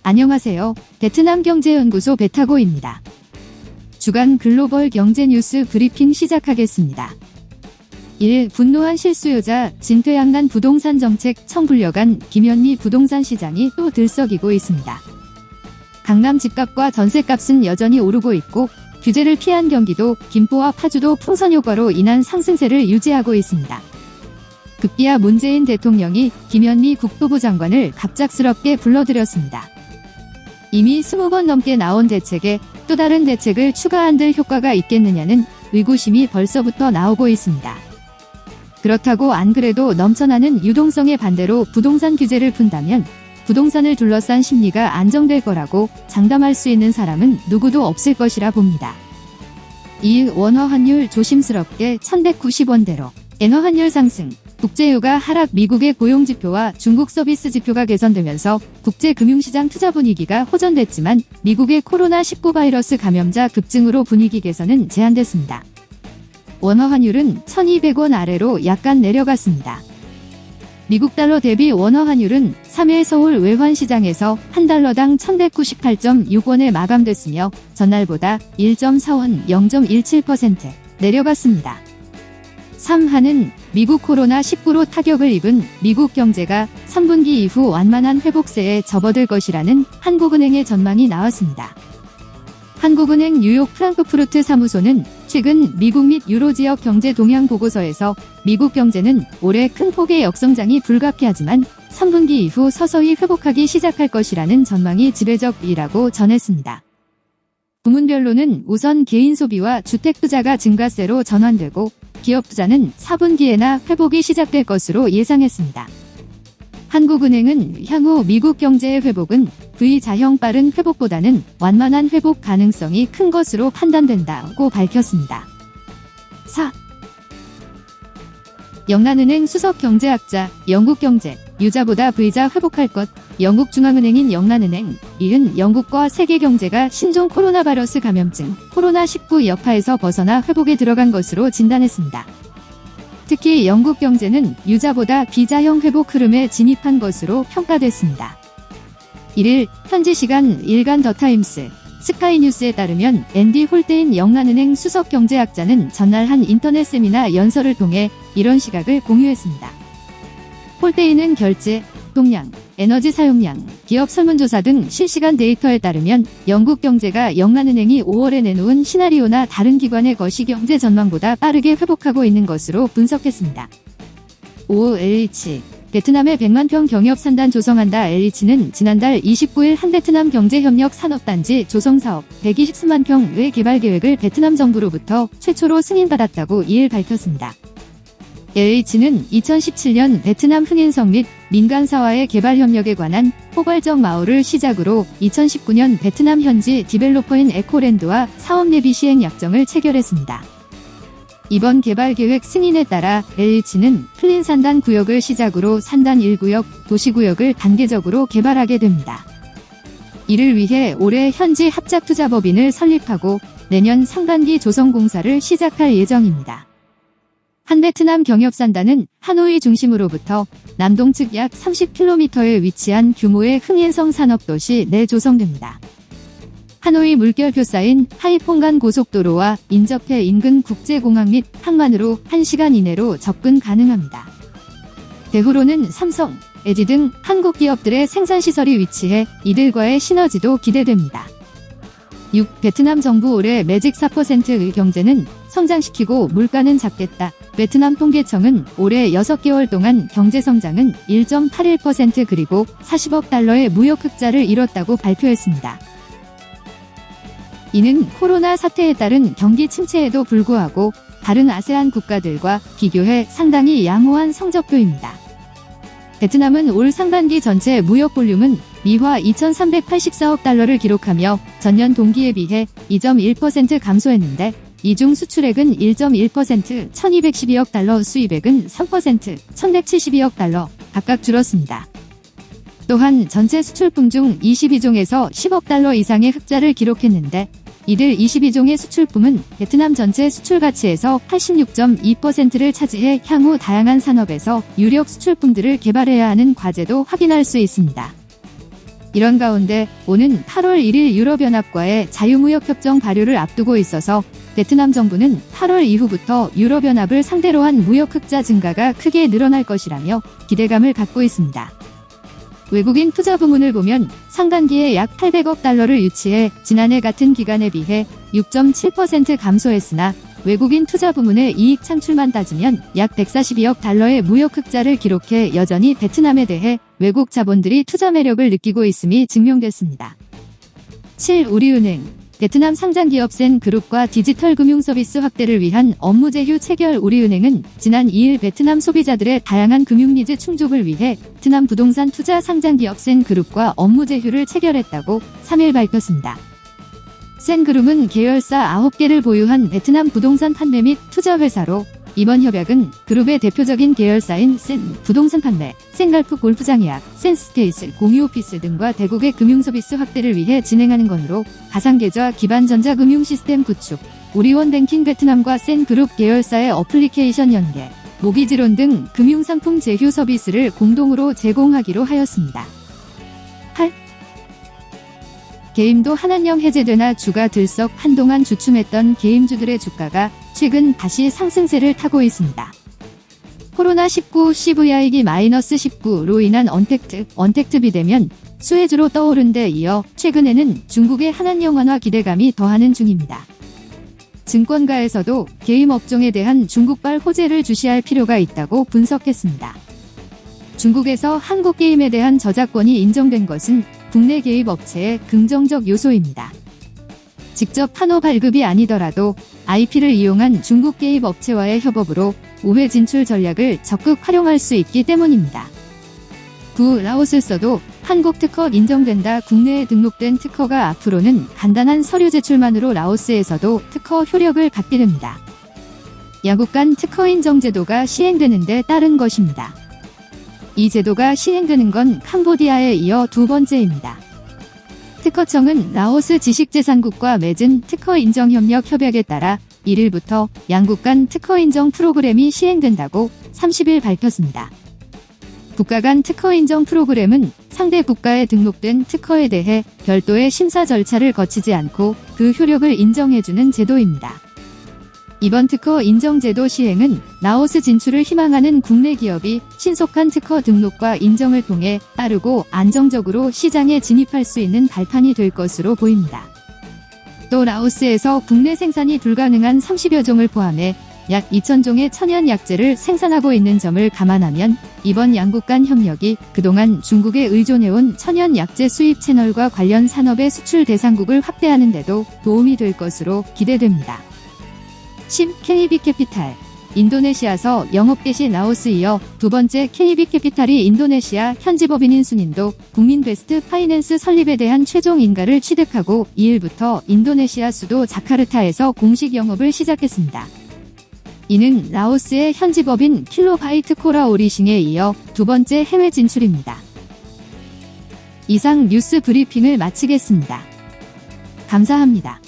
안녕하세요. 베트남 경제연구소 베타고입니다. 주간 글로벌 경제 뉴스 브리핑 시작하겠습니다. 1. 분노한 실수요자 진퇴양난 부동산 정책 청불려간 김현미 부동산 시장이 또 들썩이고 있습니다. 강남 집값과 전셋값은 여전히 오르고 있고 규제를 피한 경기도, 김포와 파주도 풍선 효과로 인한 상승세를 유지하고 있습니다. 급기야 문재인 대통령이 김현미 국토부 장관을 갑작스럽게 불러들였습니다. 이미 20번 넘게 나온 대책에 또 다른 대책을 추가한들 효과가 있겠느냐는 의구심이 벌써부터 나오고 있습니다. 그렇다고 안 그래도 넘쳐나는 유동성에 반대로 부동산 규제를 푼다면 부동산을 둘러싼 심리가 안정될 거라고 장담할 수 있는 사람은 누구도 없을 것이라 봅니다. 2. 원화 환율 조심스럽게 1190원대로. 엔화 환율 상승, 국제유가 하락. 미국의 고용지표와 중국 서비스 지표가 개선되면서 국제금융시장 투자 분위기가 호전됐지만 미국의 코로나19 바이러스 감염자 급증으로 분위기 개선은 제한됐습니다. 원화 환율은 1200원 아래로 약간 내려갔습니다. 미국 달러 대비 원화 환율은 3일 서울 외환시장에서 한 달러당 1198.6원에 마감됐으며 전날보다 1.4원 0.17% 내려갔습니다. 3하는 미국 코로나19로 타격을 입은 미국 경제가 3분기 이후 완만한 회복세에 접어들 것이라는 한국은행의 전망이 나왔습니다. 한국은행 뉴욕 프랑크푸르트 사무소는 최근 미국 및 유로 지역 경제 동향 보고서에서 미국 경제는 올해 큰 폭의 역성장이 불가피하지만 3분기 이후 서서히 회복하기 시작할 것이라는 전망이 지배적이라고 전했습니다. 부문별로는 우선 개인 소비와 주택 투자가 증가세로 전환되고 기업 투자는 4분기에나 회복이 시작될 것으로 예상했습니다. 한국은행은 향후 미국 경제의 회복은 V자형 빠른 회복보다는 완만한 회복 가능성이 큰 것으로 판단된다고 밝혔습니다. 4. 영란은행 수석 경제학자, 영국경제, 유자보다 V자 회복할 것. 영국 중앙은행인 영란은행, 이은 영국과 세계 경제가 신종 코로나 바이러스 감염증, 코로나19 여파에서 벗어나 회복에 들어간 것으로 진단했습니다. 특히 영국 경제는 유자보다 V자형 회복 흐름에 진입한 것으로 평가됐습니다. 1일, 현지 시간 일간 더타임스, 스카이뉴스에 따르면 앤디 홀데인 영란은행 수석 경제학자는 전날 한 인터넷 세미나 연설을 통해 이런 시각을 공유했습니다. 홀데인은 결제, 동량, 에너지 사용량, 기업 설문조사 등 실시간 데이터에 따르면 영국 경제가 영란은행이 5월에 내놓은 시나리오나 다른 기관의 거시경제 전망보다 빠르게 회복하고 있는 것으로 분석했습니다. 5. LH 베트남의 100만 평 경협 산단 조성한다. LH는 지난달 29일 한베트남 경제협력 산업단지 조성사업 123만 평의 개발 계획을 베트남 정부로부터 최초로 승인받았다고 2일 밝혔습니다. LH는 2017년 베트남 흥인성 및 민간사와의 개발협력에 관한 포괄적 마오를 시작으로 2019년 베트남 현지 디벨로퍼인 에코랜드와 사업 내비 시행 약정을 체결했습니다. 이번 개발계획 승인에 따라 LH는 플린 산단 구역을 시작으로 산단 1구역, 도시구역을 단계적으로 개발하게 됩니다. 이를 위해 올해 현지 합작투자법인을 설립하고 내년 상반기 조성공사를 시작할 예정입니다. 한베트남 경협산단은 하노이 중심으로부터 남동측 약 30km에 위치한 규모의 흥인성 산업도시 내 조성됩니다. 하노이 물결표 쌓인 하이퐁간 고속도로와 인접해 인근 국제공항 및 항만으로 1시간 이내로 접근 가능합니다. 대후로는 삼성, LG 등 한국 기업들의 생산시설이 위치해 이들과의 시너지도 기대됩니다. 6. 베트남 정부 올해 매직 4%의 경제는 성장시키고 물가는 잡겠다. 베트남 통계청은 올해 6개월 동안 경제성장은 1.81% 그리고 40억 달러의 무역 흑자를 이뤘다고 발표했습니다. 이는 코로나 사태에 따른 경기 침체에도 불구하고 다른 아세안 국가들과 비교해 상당히 양호한 성적표입니다. 베트남은 올 상반기 전체 무역 볼륨은 미화 2,384억 달러를 기록하며 전년 동기에 비해 2.1% 감소했는데 이중 수출액은 1.1%, 1,212억 달러, 수입액은 3%, 1,172억 달러 각각 줄었습니다. 또한 전체 수출품 중 22종에서 10억 달러 이상의 흑자를 기록했는데 이들 22종의 수출품은 베트남 전체 수출 가치에서 86.2%를 차지해 향후 다양한 산업에서 유력 수출품들을 개발해야 하는 과제도 확인할 수 있습니다. 이런 가운데 오는 8월 1일 유럽연합과의 자유무역협정 발효를 앞두고 있어서 베트남 정부는 8월 이후부터 유럽연합을 상대로 한 무역 흑자 증가가 크게 늘어날 것이라며 기대감을 갖고 있습니다. 외국인 투자 부문을 보면 상반기에 약 800억 달러를 유치해 지난해 같은 기간에 비해 6.7% 감소했으나 외국인 투자 부문의 이익 창출만 따지면 약 142억 달러의 무역 흑자를 기록해 여전히 베트남에 대해 외국 자본들이 투자 매력을 느끼고 있음이 증명됐습니다. 7. 우리은행 베트남 상장기업 센그룹과 디지털 금융 서비스 확대를 위한 업무 제휴 체결. 우리은행은 지난 2일 베트남 소비자들의 다양한 금융 니즈 충족을 위해 베트남 부동산 투자 상장기업 센그룹과 업무 제휴를 체결했다고 3일 밝혔습니다. 센그룹은 계열사 9개를 보유한 베트남 부동산 판매 및 투자 회사로 이번 협약은 그룹의 대표적인 계열사인 센 부동산 판매, 센갈프 골프장 예약, 센스테이스 공유 오피스 등과 대국의 금융 서비스 확대를 위해 진행하는 것으로 가상계좌 기반 전자금융 시스템 구축, 우리원 뱅킹 베트남과 센그룹 계열사의 어플리케이션 연계, 모기지론 등 금융상품 제휴 서비스를 공동으로 제공하기로 하였습니다. 8. 게임도 한한령 해제되나 주가 들썩. 한동안 주춤했던 게임주들의 주가가 최근 다시 상승세를 타고 있습니다. 코로나19 CVIG-19로 인한 언택트 비대면 수혜주로 떠오른 데 이어 최근에는 중국의 한한령 완화 기대감이 더하는 중입니다. 증권가에서도 게임 업종에 대한 중국발 호재를 주시할 필요가 있다고 분석했습니다. 중국에서 한국 게임에 대한 저작권이 인정된 것은 국내 개입 업체의 긍정적 요소입니다. 직접 판호 발급이 아니더라도 IP를 이용한 중국 개입 업체와의 협업으로 우회 진출 전략을 적극 활용할 수 있기 때문입니다. 9. 라오스에서도 한국 특허 인정된다. 국내에 등록된 특허가 앞으로는 간단한 서류 제출만으로 라오스에서도 특허 효력을 갖게 됩니다. 양국 간 특허 인정 제도가 시행되는 데 따른 것입니다. 이 제도가 시행되는 건 캄보디아에 이어 두 번째입니다. 특허청은 라오스 지식재산국과 맺은 특허 인정 협력 협약에 따라 1일부터 양국 간 특허 인정 프로그램이 시행된다고 30일 밝혔습니다. 국가 간 특허 인정 프로그램은 상대 국가에 등록된 특허에 대해 별도의 심사 절차를 거치지 않고 그 효력을 인정해주는 제도입니다. 이번 특허 인정제도 시행은 라오스 진출을 희망하는 국내 기업이 신속한 특허 등록과 인정을 통해 빠르고 안정적으로 시장에 진입할 수 있는 발판이 될 것으로 보입니다. 또 라오스에서 국내 생산이 불가능한 30여 종을 포함해 약 2,000종의 천연 약재를 생산하고 있는 점을 감안하면 이번 양국 간 협력이 그동안 중국에 의존해온 천연 약재 수입 채널과 관련 산업의 수출 대상국을 확대하는 데도 도움이 될 것으로 기대됩니다. 10. KB캐피탈 인도네시아서 영업 개시. 라오스 이어 두 번째 KB캐피탈이 인도네시아 현지법인인 순인도 국민 베스트 파이낸스 설립에 대한 최종 인가를 취득하고 2일부터 인도네시아 수도 자카르타에서 공식 영업을 시작했습니다. 이는 라오스의 현지법인 킬로바이트 코라 오리싱에 이어 두 번째 해외 진출입니다. 이상 뉴스 브리핑을 마치겠습니다. 감사합니다.